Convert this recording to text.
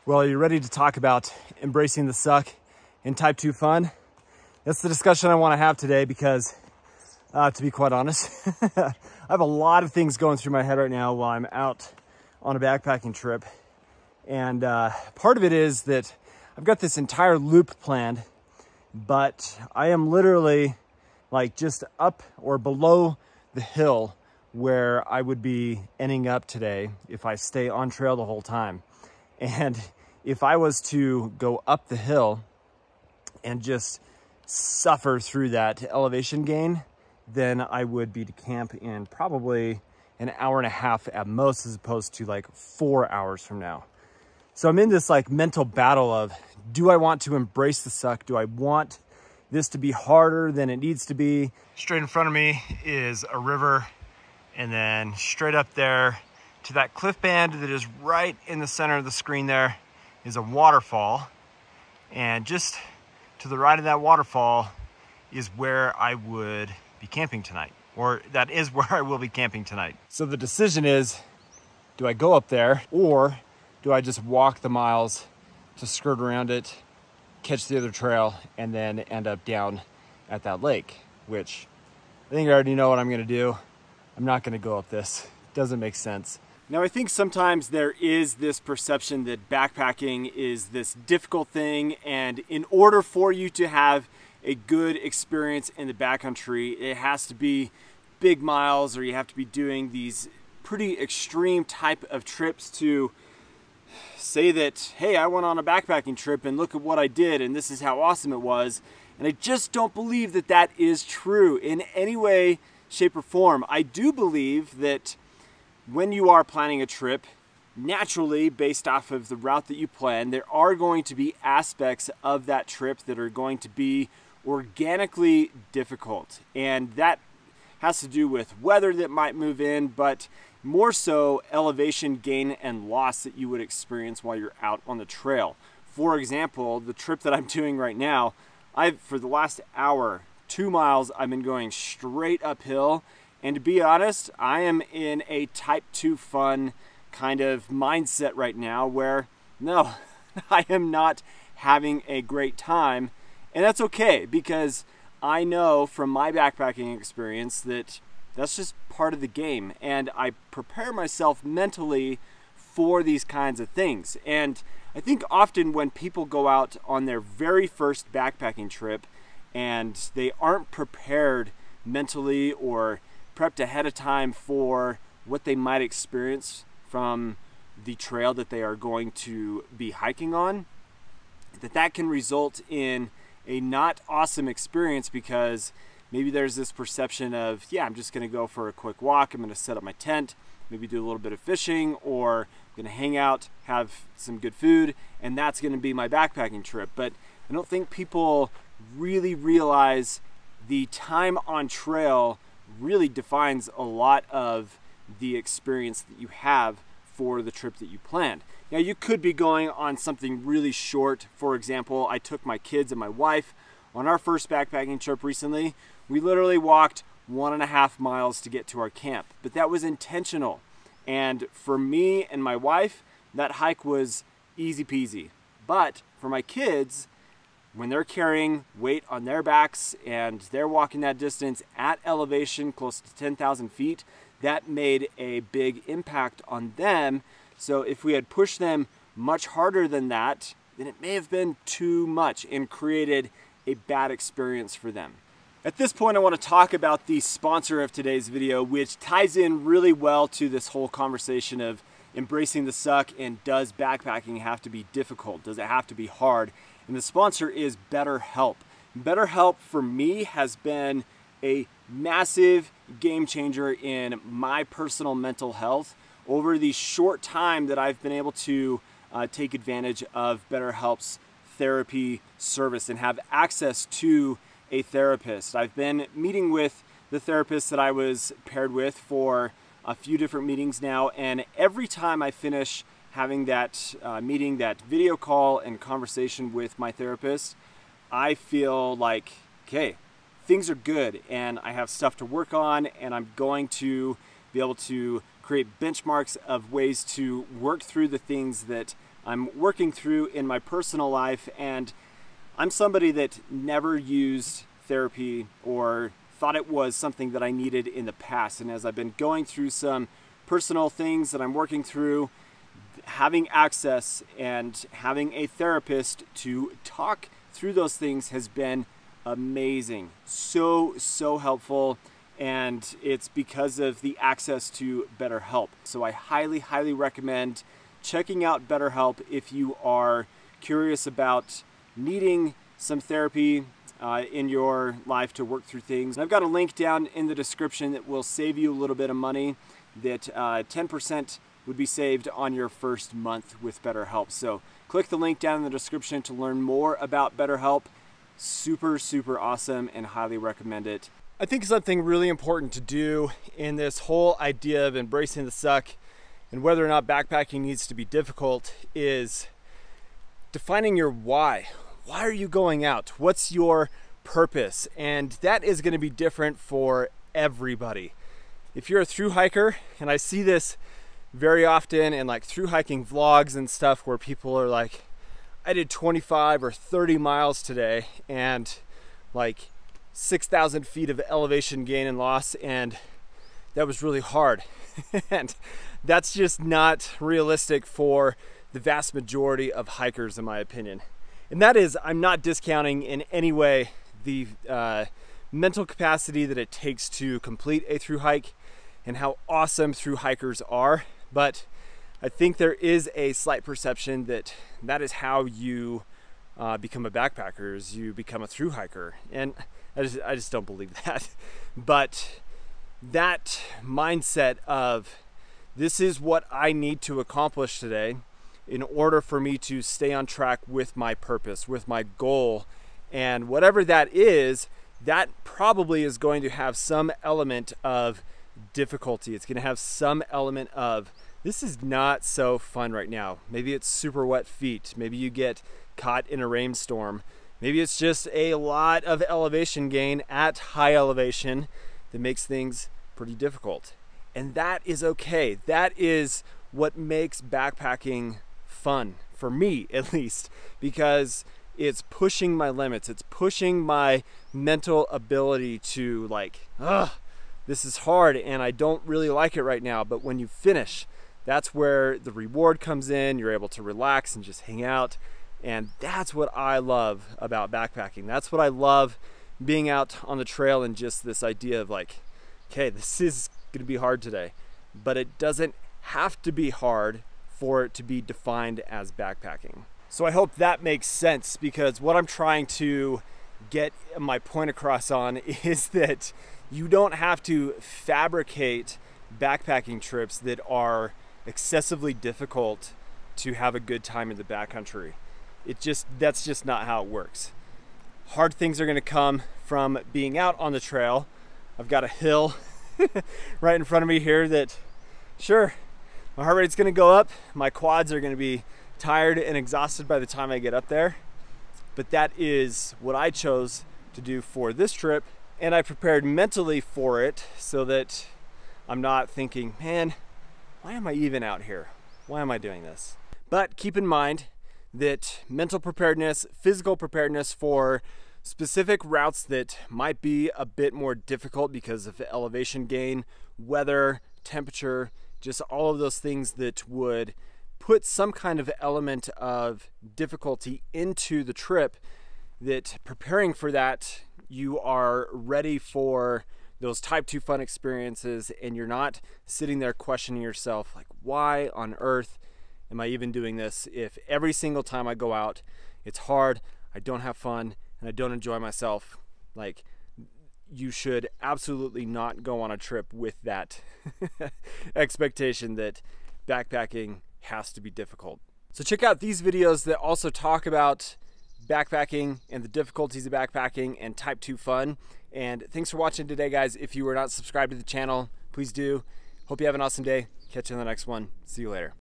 Well, are you ready to talk about embracing the suck in Type 2 fun? That's the discussion I want to have today because, to be quite honest, I have a lot of things going through my head right now while I'm out on a backpacking trip. And part of it is that I've got this entire loop planned, but I am literally like just up or below the hill where I would be ending up today if I stay on trail the whole time. And if I was to go up the hill and just suffer through that elevation gain, then I would be to camp in probably an hour and a half at most, as opposed to like 4 hours from now. So I'm in this like mental battle of, do I want to embrace the suck? Do I want this to be harder than it needs to be? Straight in front of me is a river, and then straight up there to that cliff band that is right in the center of the screen there is a waterfall. And just to the right of that waterfall is where I would be camping tonight, or that is where I will be camping tonight. So the decision is, do I go up there, or do I just walk the miles to skirt around it, catch the other trail, and then end up down at that lake, which I think I already know what I'm gonna do. I'm not gonna go up this. Doesn't make sense. Now, I think sometimes there is this perception that backpacking is this difficult thing, and in order for you to have a good experience in the backcountry, it has to be big miles, or you have to be doing these pretty extreme type of trips to say that, hey, I went on a backpacking trip and look at what I did and this is how awesome it was. And I just don't believe that that is true in any way, shape, or form. I do believe that when you are planning a trip, naturally, based off of the route that you plan, there are going to be aspects of that trip that are going to be organically difficult. And that has to do with weather that might move in, but more so elevation gain and loss that you would experience while you're out on the trail. For example, the trip that I'm doing right now, for the last hour, 2 miles, I've been going straight uphill. And to be honest, I am in a Type 2 fun kind of mindset right now where, no, I am not having a great time. And that's okay, because I know from my backpacking experience that that's just part of the game. And I prepare myself mentally for these kinds of things. And I think often when people go out on their very first backpacking trip and they aren't prepared mentally or prepped ahead of time for what they might experience from the trail that they are going to be hiking on, that can result in a not awesome experience, because maybe there's this perception of, yeah, I'm just gonna go for a quick walk, I'm gonna set up my tent, maybe do a little bit of fishing, or I'm gonna hang out, have some good food, and that's gonna be my backpacking trip. But I don't think people really realize the time on trail really defines a lot of the experience that you have for the trip that you planned. Now, you could be going on something really short. For example, I took my kids and my wife on our first backpacking trip recently. We literally walked 1.5 miles to get to our camp, but that was intentional. And for me and my wife, that hike was easy peasy. But for my kids, when they're carrying weight on their backs and they're walking that distance at elevation close to 10,000 feet, that made a big impact on them. So if we had pushed them much harder than that, then it may have been too much and created a bad experience for them. At this point, I want to talk about the sponsor of today's video, which ties in really well to this whole conversation of embracing the suck and does backpacking have to be difficult? Does it have to be hard? And the sponsor is BetterHelp. BetterHelp for me has been a massive game changer in my personal mental health over the short time that I've been able to take advantage of BetterHelp's therapy service and have access to a therapist. I've been meeting with the therapist that I was paired with for a few different meetings now, and every time I finish having that meeting, that video call and conversation with my therapist, I feel like, okay, things are good and I have stuff to work on, and I'm going to be able to create benchmarks of ways to work through the things that I'm working through in my personal life, and I'm somebody that never used therapy or thought it was something that I needed in the past. And as I've been going through some personal things that I'm working through, having access and having a therapist to talk through those things has been amazing. So helpful. And it's because of the access to BetterHelp. So I highly recommend checking out BetterHelp if you are curious about needing some therapy in your life to work through things. And I've got a link down in the description that will save you a little bit of money, that 10% would be saved on your first month with BetterHelp. So click the link down in the description to learn more about BetterHelp. Super awesome and highly recommend it. I think something really important to do in this whole idea of embracing the suck and whether or not backpacking needs to be difficult is defining your why. Why are you going out? What's your purpose? And that is going to be different for everybody. If you're a thru hiker, and I see this very often in like thru hiking vlogs and stuff where people are like, I did 25 or 30 miles today and like 6,000 feet of elevation gain and loss, and that was really hard. And that's just not realistic for the vast majority of hikers, in my opinion. And that is, I'm not discounting in any way the mental capacity that it takes to complete a thru hike and how awesome thru hikers are, but I think there is a slight perception that that is how you become a backpacker, is you become a thru hiker. And I just don't believe that. But that mindset of this is what I need to accomplish today in order for me to stay on track with my purpose, with my goal, and whatever that is, that probably is going to have some element of difficulty. It's going to have some element of, this is not so fun right now. Maybe it's super wet feet. Maybe you get caught in a rainstorm. Maybe it's just a lot of elevation gain at high elevation that makes things pretty difficult. And that is okay. That is what makes backpacking fun, for me at least, because it's pushing my limits. It's pushing my mental ability to like, this is hard and I don't really like it right now. But when you finish, that's where the reward comes in. You're able to relax and just hang out. And that's what I love about backpacking. That's what I love being out on the trail, and just this idea of like, okay, this is gonna be hard today, but it doesn't have to be hard for it to be defined as backpacking. So I hope that makes sense, because what I'm trying to get my point across on is that you don't have to fabricate backpacking trips that are excessively difficult to have a good time in the backcountry. That's just not how it works. Hard things are going to come from being out on the trail. I've got a hill right in front of me here that, sure, my heart rate's going to go up. My quads are going to be tired and exhausted by the time I get up there. But that is what I chose to do for this trip. And I prepared mentally for it so that I'm not thinking, man, why am I even out here? Why am I doing this? But keep in mind that mental preparedness, physical preparedness for specific routes that might be a bit more difficult because of elevation gain, weather, temperature, just all of those things that would put some kind of element of difficulty into the trip, that preparing for that, you are ready for those type 2 fun experiences, and you're not sitting there questioning yourself like, why on earth am I even doing this if every single time I go out it's hard, I don't have fun, and I don't enjoy myself? Like, you should absolutely not go on a trip with that expectation that backpacking has to be difficult. So check out these videos that also talk about backpacking and the difficulties of backpacking and type 2 fun. And thanks for watching today, guys. If you are not subscribed to the channel, please do. Hope you have an awesome day. Catch you on the next one. See you later.